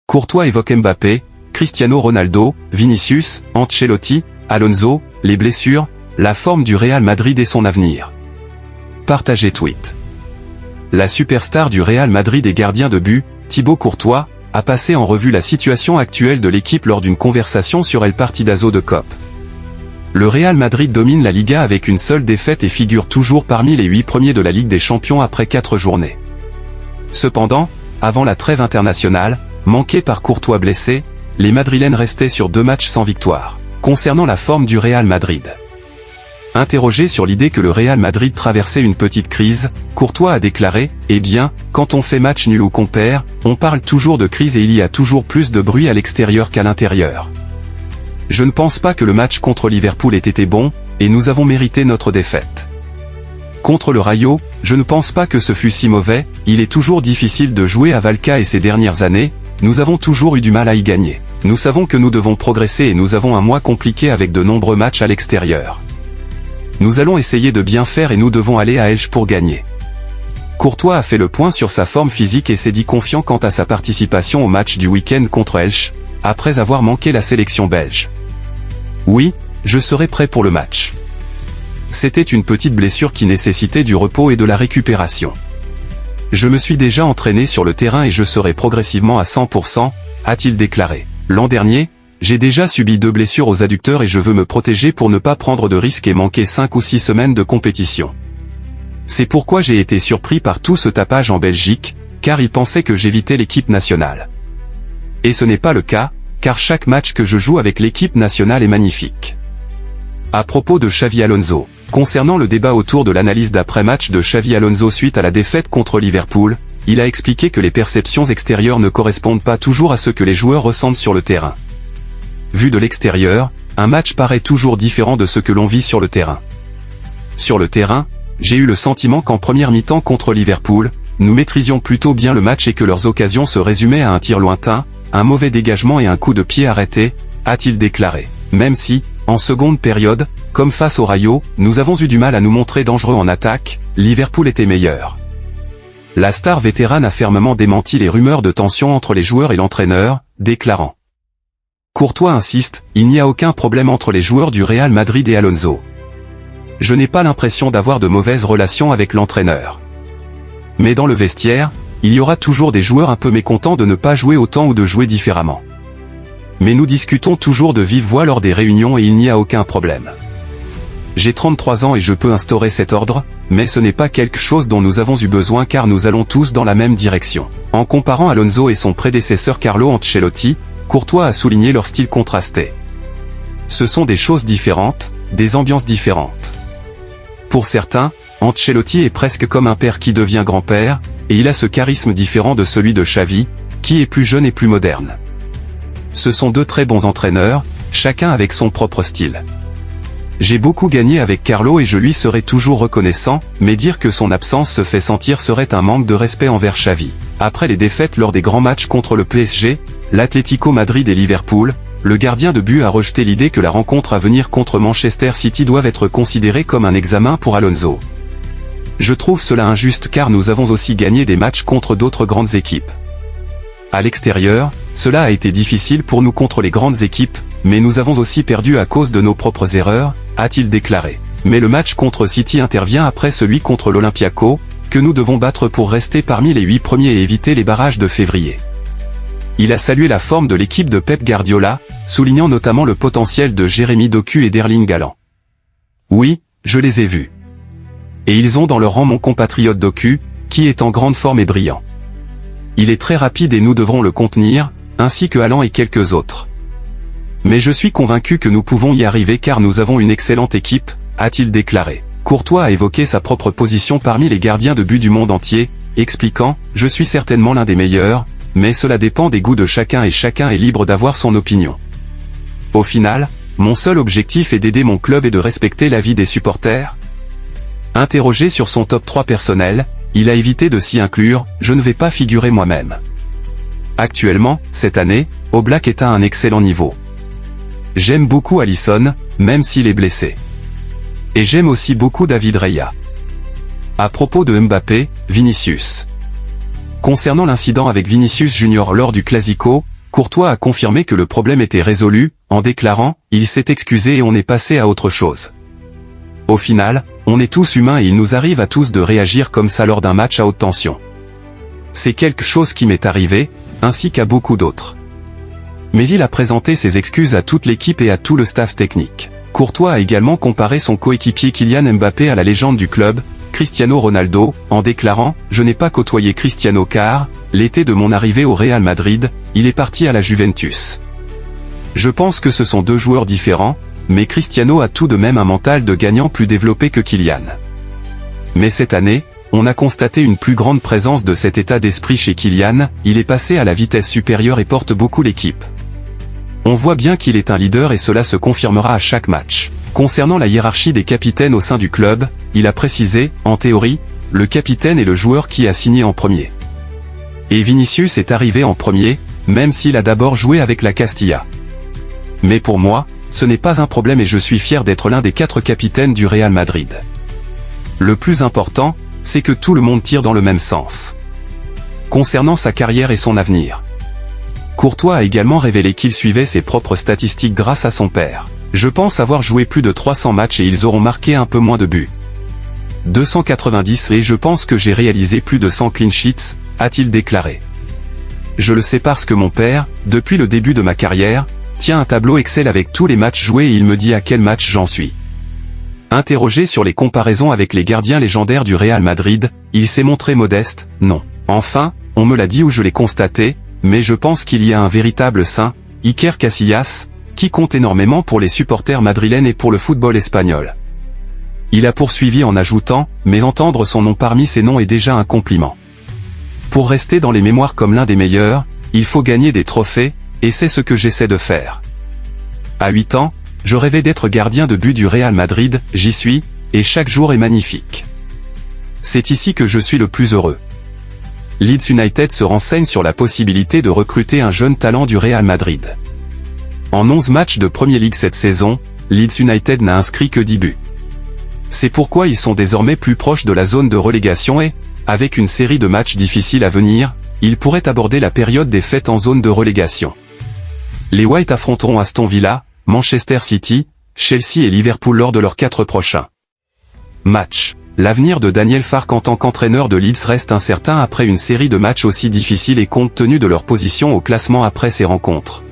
Courtois évoque Mbappé, Cristiano Ronaldo, Vinicius, Ancelotti, Alonso, les blessures, la forme du Real Madrid et son avenir. Partagez tweet. La superstar du Real Madrid et gardien de but, Thibaut Courtois, a passé en revue la situation actuelle de l'équipe lors d'une conversation sur El Partidazo de COP. Le Real Madrid domine la Liga avec une seule défaite et figure toujours parmi les 8 premiers de la Ligue des Champions après 4 journées. Cependant, avant la trêve internationale, manquée par Courtois blessé, les Madrilènes restaient sur 2 matchs sans victoire. Concernant la forme du Real Madrid. Interrogé sur l'idée que le Real Madrid traversait une petite crise, Courtois a déclaré « Eh bien, quand on fait match nul ou qu'on perd, on parle toujours de crise et il y a toujours plus de bruit à l'extérieur qu'à l'intérieur. Je ne pense pas que le match contre Liverpool ait été bon, et nous avons mérité notre défaite. Contre le Rayo, je ne pense pas que ce fût si mauvais, il est toujours difficile de jouer à Vallecas et ces dernières années, nous avons toujours eu du mal à y gagner. Nous savons que nous devons progresser et nous avons un mois compliqué avec de nombreux matchs à l'extérieur. Nous allons essayer de bien faire et nous devons aller à Elche pour gagner. » Courtois a fait le point sur sa forme physique et s'est dit confiant quant à sa participation au match du week-end contre Elche, après avoir manqué la sélection belge. « Oui, je serai prêt pour le match. C'était une petite blessure qui nécessitait du repos et de la récupération. Je me suis déjà entraîné sur le terrain et je serai progressivement à 100%, a-t-il déclaré. L'an dernier, j'ai déjà subi 2 blessures aux adducteurs et je veux me protéger pour ne pas prendre de risques et manquer 5 ou 6 semaines de compétition. C'est pourquoi j'ai été surpris par tout ce tapage en Belgique, car ils pensaient que j'évitais l'équipe nationale. Et ce n'est pas le cas, car chaque match que je joue avec l'équipe nationale est magnifique. » À propos de Xavi Alonso, concernant le débat autour de l'analyse d'après-match de Xavi Alonso suite à la défaite contre Liverpool, il a expliqué que les perceptions extérieures ne correspondent pas toujours à ce que les joueurs ressentent sur le terrain. Vu de l'extérieur, un match paraît toujours différent de ce que l'on vit sur le terrain. Sur le terrain, j'ai eu le sentiment qu'en première mi-temps contre Liverpool, nous maîtrisions plutôt bien le match et que leurs occasions se résumaient à un tir lointain, un mauvais dégagement et un coup de pied arrêté, a-t-il déclaré. Même si, en seconde période, comme face au Rayo, nous avons eu du mal à nous montrer dangereux en attaque, Liverpool était meilleur. La star vétérane a fermement démenti les rumeurs de tension entre les joueurs et l'entraîneur, déclarant. Courtois insiste, il n'y a aucun problème entre les joueurs du Real Madrid et Alonso. Je n'ai pas l'impression d'avoir de mauvaises relations avec l'entraîneur. Mais dans le vestiaire, il y aura toujours des joueurs un peu mécontents de ne pas jouer autant ou de jouer différemment. Mais nous discutons toujours de vive voix lors des réunions et il n'y a aucun problème. J'ai 33 ans et je peux instaurer cet ordre, mais ce n'est pas quelque chose dont nous avons eu besoin car nous allons tous dans la même direction. En comparant Alonso et son prédécesseur Carlo Ancelotti, Courtois a souligné leur style contrasté. Ce sont des choses différentes, des ambiances différentes. Pour certains, Ancelotti est presque comme un père qui devient grand-père, et il a ce charisme différent de celui de Xavi, qui est plus jeune et plus moderne. Ce sont 2 très bons entraîneurs, chacun avec son propre style. J'ai beaucoup gagné avec Carlo et je lui serai toujours reconnaissant, mais dire que son absence se fait sentir serait un manque de respect envers Xavi. Après les défaites lors des grands matchs contre le PSG, l'Atlético Madrid et Liverpool, le gardien de but a rejeté l'idée que la rencontre à venir contre Manchester City doive être considérée comme un examen pour Alonso. Je trouve cela injuste car nous avons aussi gagné des matchs contre d'autres grandes équipes. À l'extérieur, cela a été difficile pour nous contre les grandes équipes, mais nous avons aussi perdu à cause de nos propres erreurs, a-t-il déclaré. Mais le match contre City intervient après celui contre l'Olympiakos, que nous devons battre pour rester parmi les 8 premiers et éviter les barrages de février. Il a salué la forme de l'équipe de Pep Guardiola, soulignant notamment le potentiel de Jérémy Doku et d'Erling Haaland. Oui, je les ai vus. Et ils ont dans leur rang mon compatriote Doku, qui est en grande forme et brillant. Il est très rapide et nous devrons le contenir, ainsi que Haaland et quelques autres. Mais je suis convaincu que nous pouvons y arriver car nous avons une excellente équipe, a-t-il déclaré. Courtois a évoqué sa propre position parmi les gardiens de but du monde entier, expliquant « Je suis certainement l'un des meilleurs, mais cela dépend des goûts de chacun et chacun est libre d'avoir son opinion. Au final, mon seul objectif est d'aider mon club et de respecter l'avis des supporters. » Interrogé sur son top 3 personnel, il a évité de s'y inclure « Je ne vais pas figurer moi-même. » Actuellement, cette année, Oblak est à un excellent niveau. J'aime beaucoup Alisson, même s'il est blessé. Et j'aime aussi beaucoup David Raya. À propos de Mbappé, Vinicius. Concernant l'incident avec Vinicius Junior lors du Clasico, Courtois a confirmé que le problème était résolu, en déclarant « Il s'est excusé et on est passé à autre chose ». Au final, on est tous humains et il nous arrive à tous de réagir comme ça lors d'un match à haute tension. C'est quelque chose qui m'est arrivé, ainsi qu'à beaucoup d'autres. Mais il a présenté ses excuses à toute l'équipe et à tout le staff technique. Courtois a également comparé son coéquipier Kylian Mbappé à la légende du club, Cristiano Ronaldo, en déclarant « Je n'ai pas côtoyé Cristiano car, l'été de mon arrivée au Real Madrid, il est parti à la Juventus. Je pense que ce sont deux joueurs différents, mais Cristiano a tout de même un mental de gagnant plus développé que Kylian. Mais cette année, on a constaté une plus grande présence de cet état d'esprit chez Kylian, il est passé à la vitesse supérieure et porte beaucoup l'équipe. On voit bien qu'il est un leader et cela se confirmera à chaque match. Concernant la hiérarchie des capitaines au sein du club, il a précisé, en théorie, le capitaine est le joueur qui a signé en premier. Et Vinicius est arrivé en premier, même s'il a d'abord joué avec la Castilla. Mais pour moi, ce n'est pas un problème et je suis fier d'être l'un des 4 capitaines du Real Madrid. Le plus important, c'est que tout le monde tire dans le même sens. Concernant sa carrière et son avenir, Courtois a également révélé qu'il suivait ses propres statistiques grâce à son père. Je pense avoir joué plus de 300 matchs et ils auront marqué un peu moins de buts. 290 et je pense que j'ai réalisé plus de 100 clean sheets, a-t-il déclaré. Je le sais parce que mon père, depuis le début de ma carrière, tient un tableau Excel avec tous les matchs joués et il me dit à quel match j'en suis. Interrogé sur les comparaisons avec les gardiens légendaires du Real Madrid, il s'est montré modeste, non. Enfin, on me l'a dit ou je l'ai constaté, mais je pense qu'il y a un véritable saint, Iker Casillas, qui compte énormément pour les supporters madrilènes et pour le football espagnol. Il a poursuivi en ajoutant, mais entendre son nom parmi ces noms est déjà un compliment. Pour rester dans les mémoires comme l'un des meilleurs, il faut gagner des trophées, et c'est ce que j'essaie de faire. À 8 ans, je rêvais d'être gardien de but du Real Madrid, j'y suis, et chaque jour est magnifique. C'est ici que je suis le plus heureux. Leeds United se renseigne sur la possibilité de recruter un jeune talent du Real Madrid. En 11 matchs de Premier League cette saison, Leeds United n'a inscrit que 10 buts. C'est pourquoi ils sont désormais plus proches de la zone de relégation et, avec une série de matchs difficiles à venir, ils pourraient aborder la période des fêtes en zone de relégation. Les Whites affronteront Aston Villa, Manchester City, Chelsea et Liverpool lors de leurs 4 prochains matchs. L'avenir de Daniel Farke en tant qu'entraîneur de Leeds reste incertain après une série de matchs aussi difficiles et compte tenu de leur position au classement après ces rencontres.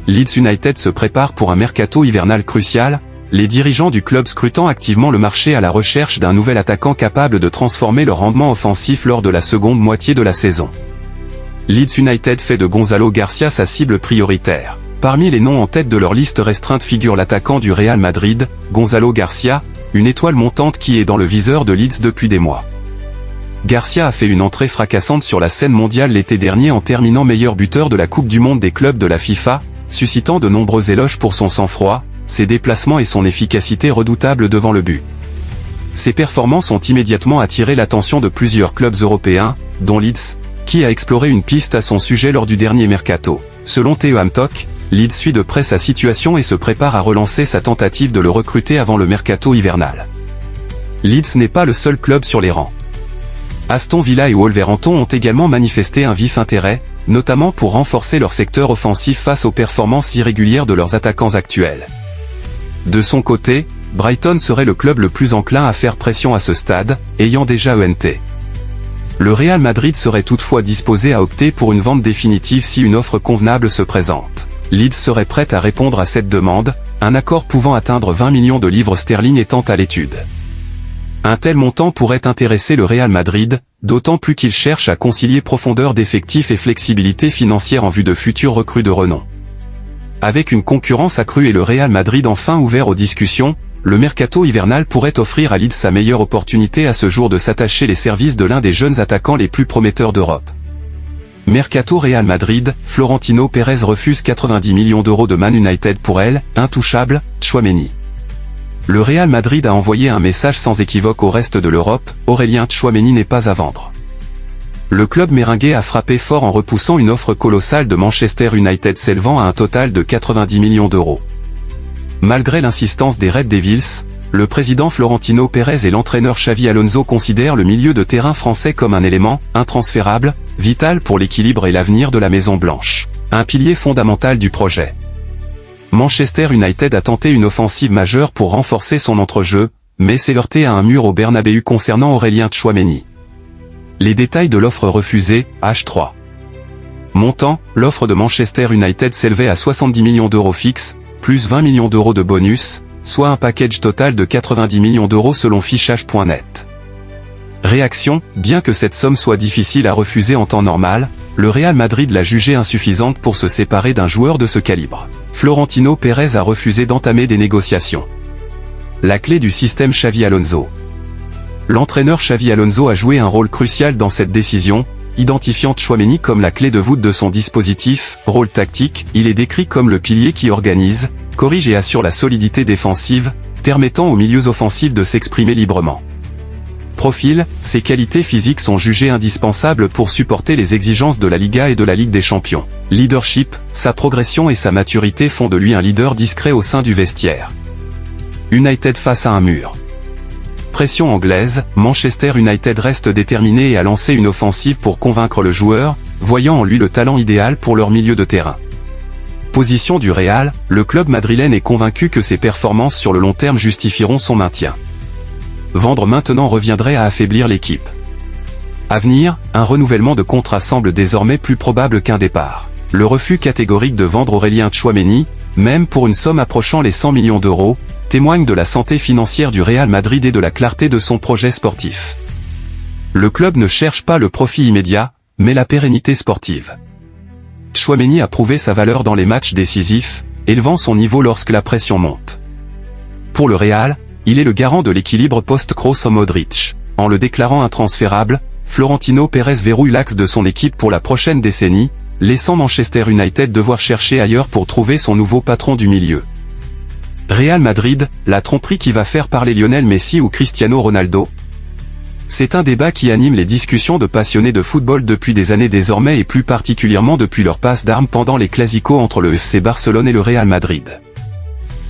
Leeds United se prépare pour un mercato hivernal crucial, les dirigeants du club scrutant activement le marché à la recherche d'un nouvel attaquant capable de transformer leur rendement offensif lors de la seconde moitié de la saison. Leeds United fait de Gonzalo Garcia sa cible prioritaire. Parmi les noms en tête de leur liste restreinte figure l'attaquant du Real Madrid, Gonzalo Garcia, une étoile montante qui est dans le viseur de Leeds depuis des mois. Garcia a fait une entrée fracassante sur la scène mondiale l'été dernier en terminant meilleur buteur de la Coupe du Monde des clubs de la FIFA, suscitant de nombreux éloges pour son sang-froid, ses déplacements et son efficacité redoutable devant le but. Ses performances ont immédiatement attiré l'attention de plusieurs clubs européens, dont Leeds, qui a exploré une piste à son sujet lors du dernier mercato. Selon Theo Hamtok, Leeds suit de près sa situation et se prépare à relancer sa tentative de le recruter avant le mercato hivernal. Leeds n'est pas le seul club sur les rangs. Aston Villa et Wolverhampton ont également manifesté un vif intérêt, notamment pour renforcer leur secteur offensif face aux performances irrégulières de leurs attaquants actuels. De son côté, Brighton serait le club le plus enclin à faire pression à ce stade, ayant déjà ENT. Le Real Madrid serait toutefois disposé à opter pour une vente définitive si une offre convenable se présente. Leeds serait prête à répondre à cette demande, un accord pouvant atteindre 20 millions de livres sterling étant à l'étude. Un tel montant pourrait intéresser le Real Madrid, d'autant plus qu'il cherche à concilier profondeur d'effectifs et flexibilité financière en vue de futurs recrues de renom. Avec une concurrence accrue et le Real Madrid enfin ouvert aux discussions, le mercato hivernal pourrait offrir à Leeds sa meilleure opportunité à ce jour de s'attacher les services de l'un des jeunes attaquants les plus prometteurs d'Europe. Mercato Real Madrid, Florentino Pérez refuse 90 millions d'euros de Man United pour elle, intouchable, Tchouaméni. Le Real Madrid a envoyé un message sans équivoque au reste de l'Europe, Aurélien Tchouaméni n'est pas à vendre. Le club méringué a frappé fort en repoussant une offre colossale de Manchester United s'élevant à un total de 90 millions d'euros. Malgré l'insistance des Red Devils, le président Florentino Pérez et l'entraîneur Xavi Alonso considèrent le milieu de terrain français comme un élément intransférable, vital pour l'équilibre et l'avenir de la Maison Blanche. Un pilier fondamental du projet. Manchester United a tenté une offensive majeure pour renforcer son entrejeu, mais s'est heurté à un mur au Bernabéu concernant Aurélien Tchouaméni. Les détails de l'offre refusée, H3. Montant, l'offre de Manchester United s'élevait à 70 millions d'euros fixes, plus 20 millions d'euros de bonus, soit un package total de 90 millions d'euros selon fichage.net. Réaction, bien que cette somme soit difficile à refuser en temps normal, le Real Madrid l'a jugée insuffisante pour se séparer d'un joueur de ce calibre. Florentino Pérez a refusé d'entamer des négociations. La clé du système Xavi Alonso. L'entraîneur Xavi Alonso a joué un rôle crucial dans cette décision, identifiant Tchouaméni comme la clé de voûte de son dispositif. Rôle tactique, il est décrit comme le pilier qui organise, corrige et assure la solidité défensive, permettant aux milieux offensifs de s'exprimer librement. Profil, ses qualités physiques sont jugées indispensables pour supporter les exigences de la Liga et de la Ligue des Champions. Leadership, sa progression et sa maturité font de lui un leader discret au sein du vestiaire. United face à un mur. Pression anglaise, Manchester United reste déterminé et a lancé une offensive pour convaincre le joueur, voyant en lui le talent idéal pour leur milieu de terrain. Position du Real, le club madrilène est convaincu que ses performances sur le long terme justifieront son maintien. Vendre maintenant reviendrait à affaiblir l'équipe. Avenir, un renouvellement de contrat semble désormais plus probable qu'un départ. Le refus catégorique de vendre Aurélien Tchouaméni, même pour une somme approchant les 100 millions d'euros, témoigne de la santé financière du Real Madrid et de la clarté de son projet sportif. Le club ne cherche pas le profit immédiat, mais la pérennité sportive. Tchouaméni a prouvé sa valeur dans les matchs décisifs, élevant son niveau lorsque la pression monte. Pour le Real, il est le garant de l'équilibre post-Kroos Modric. En le déclarant intransférable, Florentino Pérez verrouille l'axe de son équipe pour la prochaine décennie, laissant Manchester United devoir chercher ailleurs pour trouver son nouveau patron du milieu. Real Madrid, la tromperie qui va faire parler Lionel Messi ou Cristiano Ronaldo? C'est un débat qui anime les discussions de passionnés de football depuis des années désormais et plus particulièrement depuis leur passe d'armes pendant les clásicos entre le FC Barcelone et le Real Madrid.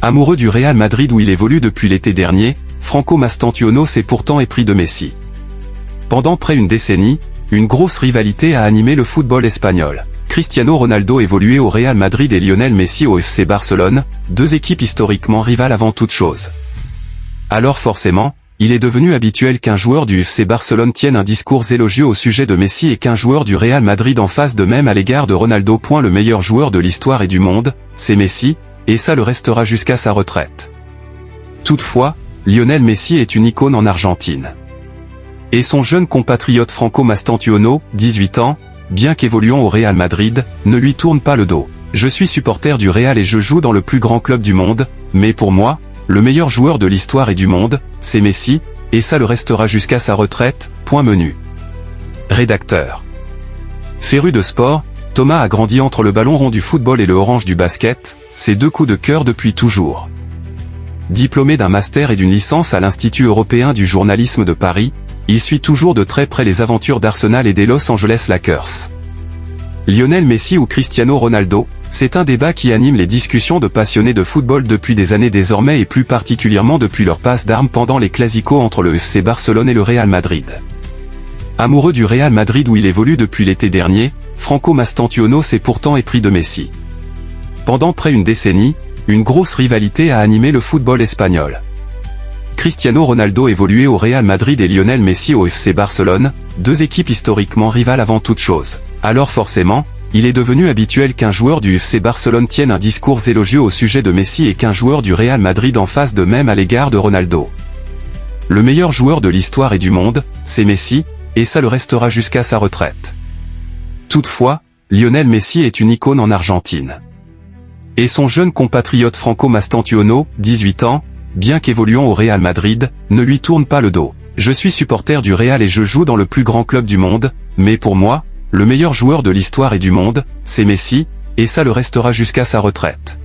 Amoureux du Real Madrid où il évolue depuis l'été dernier, Franco Mastantuono s'est pourtant épris de Messi. Pendant près d'une décennie, une grosse rivalité a animé le football espagnol. Cristiano Ronaldo évoluait au Real Madrid et Lionel Messi au FC Barcelone, deux équipes historiquement rivales avant toute chose. Alors forcément, il est devenu habituel qu'un joueur du FC Barcelone tienne un discours élogieux au sujet de Messi et qu'un joueur du Real Madrid en fasse de même à l'égard de Ronaldo. Le meilleur joueur de l'histoire et du monde, c'est Messi, et ça le restera jusqu'à sa retraite. Toutefois, Lionel Messi est une icône en Argentine. Et son jeune compatriote Franco Mastantuono, 18 ans, bien qu'évoluant au Real Madrid, ne lui tourne pas le dos. Je suis supporter du Real et je joue dans le plus grand club du monde, mais pour moi, le meilleur joueur de l'histoire et du monde, c'est Messi, et ça le restera jusqu'à sa retraite. Menu. Rédacteur. Féru de sport, Thomas a grandi entre le ballon rond du football et le orange du basket, ses deux coups de cœur depuis toujours. Diplômé d'un master et d'une licence à l'Institut européen du journalisme de Paris, il suit toujours de très près les aventures d'Arsenal et des Los Angeles Lakers. Lionel Messi ou Cristiano Ronaldo, c'est un débat qui anime les discussions de passionnés de football depuis des années désormais et plus particulièrement depuis leur passe d'armes pendant les clásicos entre le FC Barcelone et le Real Madrid. Amoureux du Real Madrid où il évolue depuis l'été dernier, Franco Mastantuono s'est pourtant épris de Messi. Pendant près d'une décennie, une grosse rivalité a animé le football espagnol. Cristiano Ronaldo évoluait au Real Madrid et Lionel Messi au FC Barcelone, deux équipes historiquement rivales avant toute chose. Alors forcément, il est devenu habituel qu'un joueur du FC Barcelone tienne un discours élogieux au sujet de Messi et qu'un joueur du Real Madrid en fasse de même à l'égard de Ronaldo. Le meilleur joueur de l'histoire et du monde, c'est Messi, et ça le restera jusqu'à sa retraite. Toutefois, Lionel Messi est une icône en Argentine. Et son jeune compatriote Franco Mastantuono, 18 ans, bien qu'évoluant au Real Madrid, ne lui tourne pas le dos. Je suis supporter du Real et je joue dans le plus grand club du monde, mais pour moi, le meilleur joueur de l'histoire et du monde, c'est Messi, et ça le restera jusqu'à sa retraite.